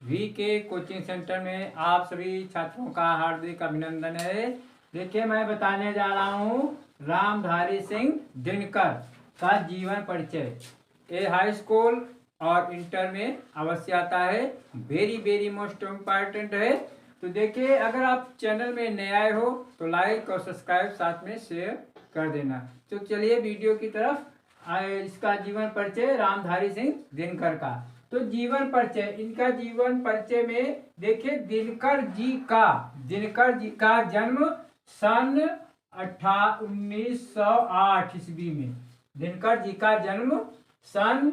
VK coaching centre में आप सभी छात्रों का हार्दिक अभिनंदन है। देखिए, मैं बताने जा रहा हूँ रामधारी सिंह दिनकर का जीवन परिचय। ये हाई स्कूल और इंटर में अवश्य आता है। वेरी मोस्ट इम्पॉर्टेंट है। तो देखिए, अगर आप चैनल में नए आए हो तो लाइक और सब्सक्राइब साथ में शेयर कर देना। तो चलिए वीडियो की तरफ। इसका जीवन परिचय रामधारी सिंह दिनकर का। तो जीवन परिचय, इनका जीवन परिचय में देखिए, दिनकर जी का जन्म सन 1908 ईस्वी में। दिनकर जी का जन्म सन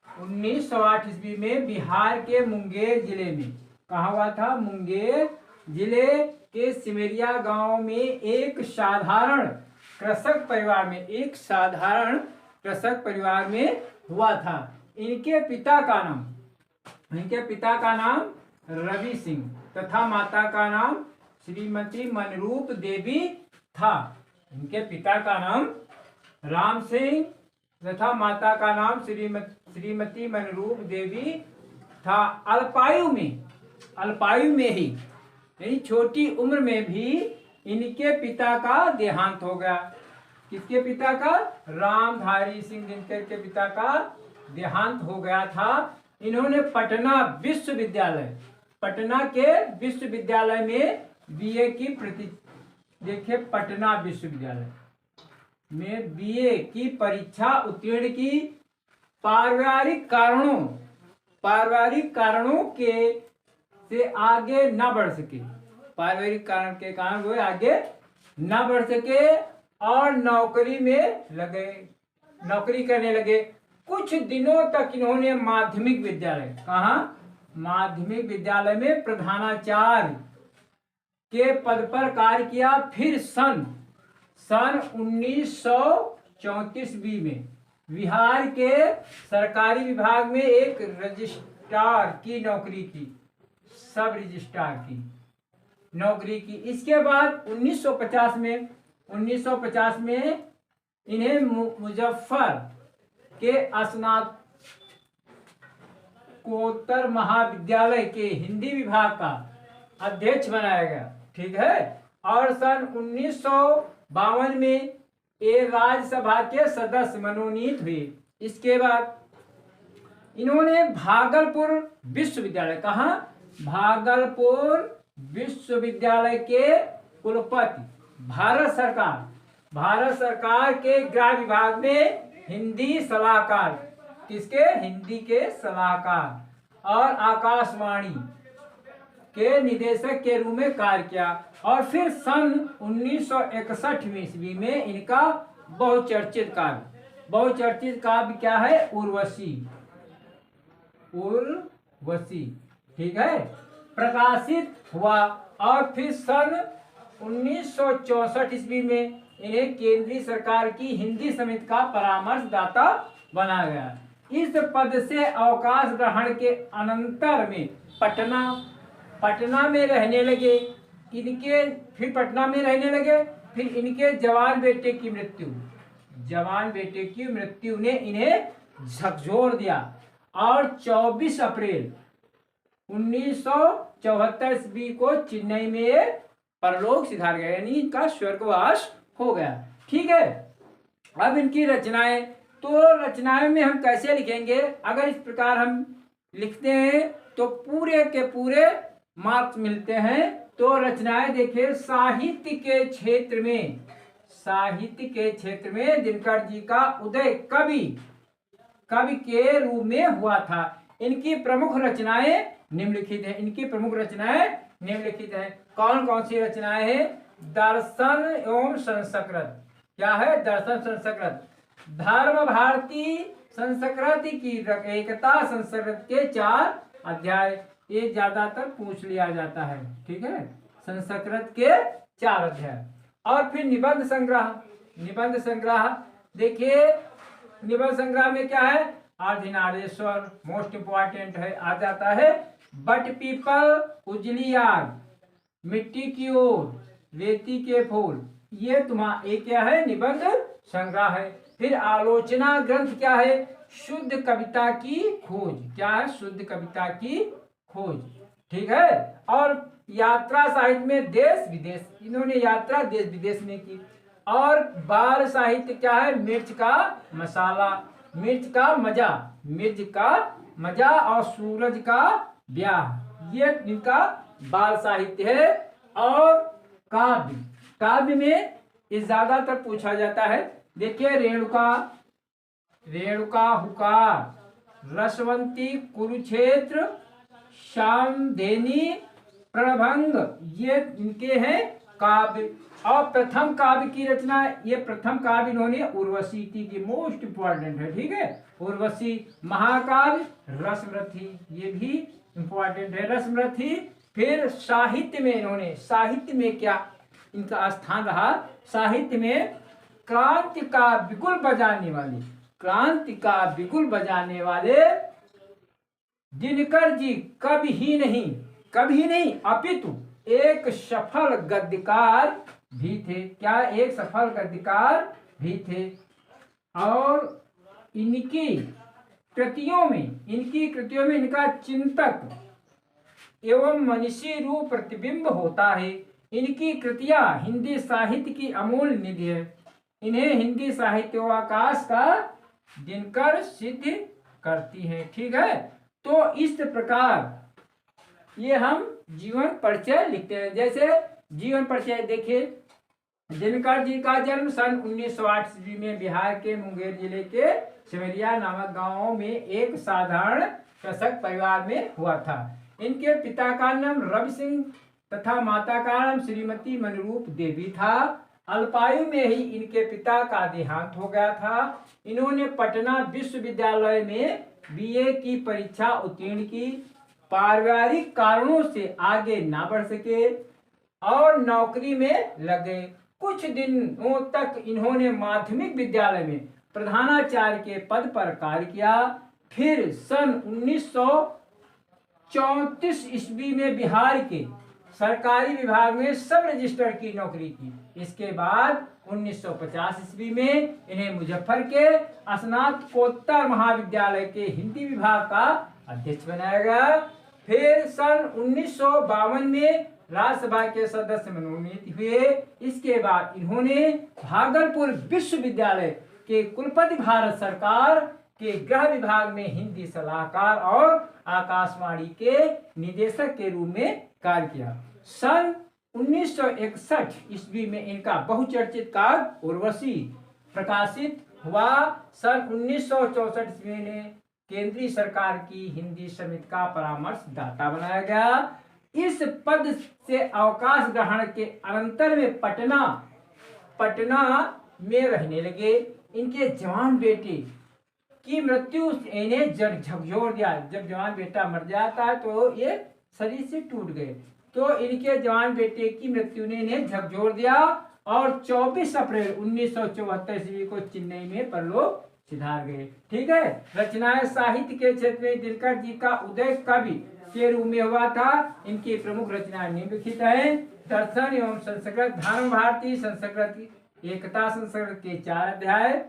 1908 ईस्वी में बिहार के मुंगेर जिले में। कहाँ हुआ था? मुंगेर जिले के सिमरिया गांव में एक साधारण कृषक परिवार में हुआ था। इनके पिता का नाम रवि सिंह तथा माता का नाम श्रीमती मनरूप देवी था। इनके पिता का नाम राम सिंह तथा माता का नाम श्रीमती मनरूप देवी था। अल्पायु में ही यानी छोटी उम्र में भी इनके पिता का देहांत हो गया। किसके पिता का? रामधारी सिंह दिनकर के पिता का देहांत हो गया था। इन्होंने पटना के विश्वविद्यालय में बीए की देखिए, पटना विश्वविद्यालय में बीए की परीक्षा उत्तीर्ण की। पारिवारिक कारणों के से आगे न बढ़ सके। पारिवारिक कारण के कारण वो आगे न बढ़ सके और नौकरी करने लगे। कुछ दिनों तक इन्होंने माध्यमिक विद्यालय में प्रधानाचार्य के पद पर कार्य किया। फिर सन 1934 ईस्वी में बिहार के सरकारी विभाग में एक रजिस्ट्रार की नौकरी की, सब रजिस्ट्रार की नौकरी की। इसके बाद 1950 में इन्हें मुजफ्फर के स्नातकोत्तर महाविद्यालय के हिंदी विभाग का अध्यक्ष बनाया गया। ठीक है। और सन 1952 में ये राज्यसभा के सदस्य मनोनीत हुए। इसके बाद इन्होंने भागलपुर विश्वविद्यालय के कुलपति, भारत सरकार के गृह विभाग में हिंदी के सलाहकार और आकाशवाणी के निदेशक के रूप में कार्य किया। और फिर सन 1961 ईस्वी में इनका बहुचर्चित काव्य क्या है? उर्वशी, ठीक है, प्रकाशित हुआ। और फिर सन 1964 ईस्वी में इन्हें केंद्रीय सरकार की हिंदी समिति का परामर्शदाता बनाया गया। इस पद से अवकाश ग्रहण के अनंतर में पटना में रहने लगे। फिर इनके जवान बेटे की मृत्यु ने इन्हें झकझोर दिया और 24 अप्रैल 1974 ईस्वी को चेन्नई में परलोक सिधार गए, यानी इनका स्वर्गवास हो गया। ठीक है। अब इनकी रचनाएं, तो रचनाएं में हम कैसे लिखेंगे? अगर इस प्रकार हम लिखते हैं तो पूरे के पूरे मार्क्स मिलते हैं। तो रचनाएं देखिए, साहित्य के क्षेत्र में दिनकर जी का उदय कवि के रूप में हुआ था। इनकी प्रमुख रचनाएं निम्नलिखित हैं। कौन कौन सी रचनाएं हैं? दर्शन एवं संस्कृत। क्या है? दर्शन संस्कृत। धर्म भारती संस्कृत की एकता संस्कृत के 4 अध्याय। ये ज्यादातर पूछ लिया जाता है। ठीक है। संस्कृत के 4 अध्याय। और फिर निबंध संग्रह देखिए, निबंध संग्रह में क्या है? अर्धनारीश्वर मोस्ट इंपॉर्टेंट है, आ जाता है। बट पीपल, उजली आग, मिट्टी की ओर, रेती के फूल, ये क्या है? निबंध संग्रह है। फिर आलोचना ग्रंथ क्या है? शुद्ध कविता की खोज। क्या है? शुद्ध कविता की खोज, ठीक है। और यात्रा साहित्य में देश विदेश, इन्होंने यात्रा देश विदेश में की। और बाल साहित्य क्या है, मिर्च का मसाला, मिर्च का मजा, मिर्च का मजा और सूरज का ब्याह, ये इनका बाल साहित्य है। और काव्य, काव्य में ये ज्यादातर पूछा जाता है। देखिए रेणुका, रेणुका हुकार, रसवंती, कुरुक्षेत्र, श्यामधेनी, प्रणभंग, ये इनके हैं काव्य। और प्रथम काव्य की रचना, ये प्रथम काव्य इन्होंने उर्वशी की, मोस्ट इंपॉर्टेंट है, ठीक है। उर्वशी। महाकाव्य रसमरथी, ये भी इंपॉर्टेंट है, रसमरथी। फिर साहित्य में इन्होंने, साहित्य में क्या इनका स्थान रहा, साहित्य में क्रांति का बिगुल बजाने वाले, क्रांति का बिगुल बजाने वाले दिनकर जी कभी नहीं अपितु एक सफल गद्यकार भी थे। क्या, एक सफल गद्यकार भी थे। और इनकी कृतियों में इनका चिंतक एवं मनीषी रूप प्रतिबिंब होता है। इनकी कृतियां हिंदी साहित्य की अमूल्य निधि है। इन्हें हिंदी साहित्याकाश का दिनकर सिद्ध करती है, ठीक है। तो इस प्रकार ये हम जीवन परिचय लिखते हैं। जैसे जीवन परिचय देखिए, दिनकर जी का जन्म सन 1908 ईस्वी में बिहार के मुंगेर जिले के सिमरिया नामक गांव में एक साधारण कृषक परिवार में हुआ था। इनके पिता का नाम रवि सिंह तथा माता का नाम श्रीमती मनरूप देवी था। अल्पायु में ही इनके पिता का देहांत हो गया था। इन्होंने पटना विश्वविद्यालय में बीए की परीक्षा उत्तीर्ण की। पारिवारिक कारणों से आगे ना बढ़ सके और नौकरी में लग गए। कुछ दिनों तक इन्होंने माध्यमिक विद्यालय में प्रधानाचार्य के पद पर कार्य किया। फिर सन 1934 ईस्वी में बिहार के सरकारी विभाग में सब रजिस्ट्रार की नौकरी की। इसके बाद 1950 ईस्वी में इन्हें मुजफ्फर के स्नातकोत्तर महाविद्यालय के हिंदी विभाग का अध्यक्ष बनाया गया। फिर सन 1952 में राज्यसभा के सदस्य मनोनीत हुए। इसके बाद इन्होंने भागलपुर विश्वविद्यालय के कुलपति, भारत सरकार के गृह विभाग में हिंदी सलाहकार और आकाशवाणी के निदेशक के रूप में कार्य किया। सन 1961 ईस्वी में इनका बहुचर्चित काव्य उर्वशी प्रकाशित हुआ। सन 1964 ईस्वी में केंद्रीय सरकार की हिंदी समिति का परामर्शदाता बनाया गया। इस पद से अवकाश ग्रहण के अनंतर में पटना में रहने लगे। इनके जवान बेटे की मृत्यु इन्हें झकझोर दिया। जब जवान बेटा मर जाता है तो ये शरीर से टूट गए, तो इनके जवान बेटे की मृत्यु ने इन्हें झकझोर दिया और 24 अप्रैल 1974 ईस्वी को चेन्नई में परलोक सिधार गए, ठीक है। रचनाएं साहित्य के क्षेत्र में दिनकर जी का उदय कवि के रूप में हुआ था। इनकी प्रमुख रचनाएं निम्नलिखित हैं। दर्शन एवं संस्कृत, धर्म भारती, संस्कृत, एकता संस्कृत के 4 अध्याय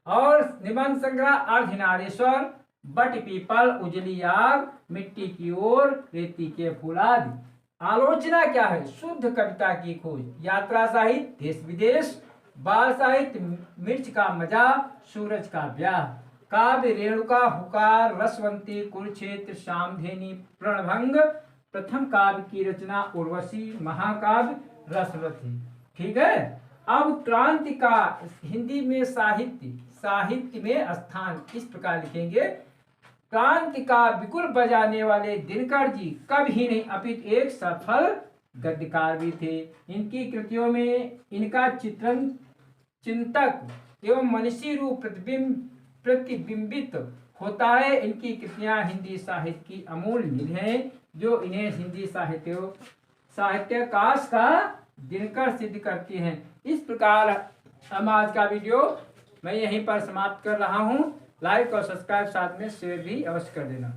और निबंध संग्रह अर्धनारीश्वर, बट पीपल, उजली आग, मिट्टी की ओर, रेती के फूल आदि। आलोचना क्या है, शुद्ध कविता की खोज, यात्रा साहित्य, देश विदेश, बाल साहित्य, मिर्च का मजा, सूरज का ब्याह, काव्य रेणुका हुकार, रसवंती, कुरुक्षेत्र, श्यामधेनी, प्रणभंग, प्रथम काव्य की रचना उर्वशी, महाकाव्य रसरथी, ठीक है। अब क्रांति का हिंदी में साहित्य में स्थान इस प्रकार लिखेंगे। क्रांति का बिगुल बजाने वाले दिनकर जी कभी नहीं अपितु एक सफल गद्यकार भी थे। इनकी कृतियों में इनका चित्रण चिंतक एवं मनीषी रूप प्रतिबिंबित होता है। इनकी कृतियां हिंदी साहित्य की अमूल्य निधि हैं, जो इन्हें हिंदी साहित्याकाश का दिनकर सिद्ध करती हैं। इस प्रकार हम आज का वीडियो मैं यहीं पर समाप्त कर रहा हूं। लाइक और सब्सक्राइब साथ में शेयर भी अवश्य कर देना।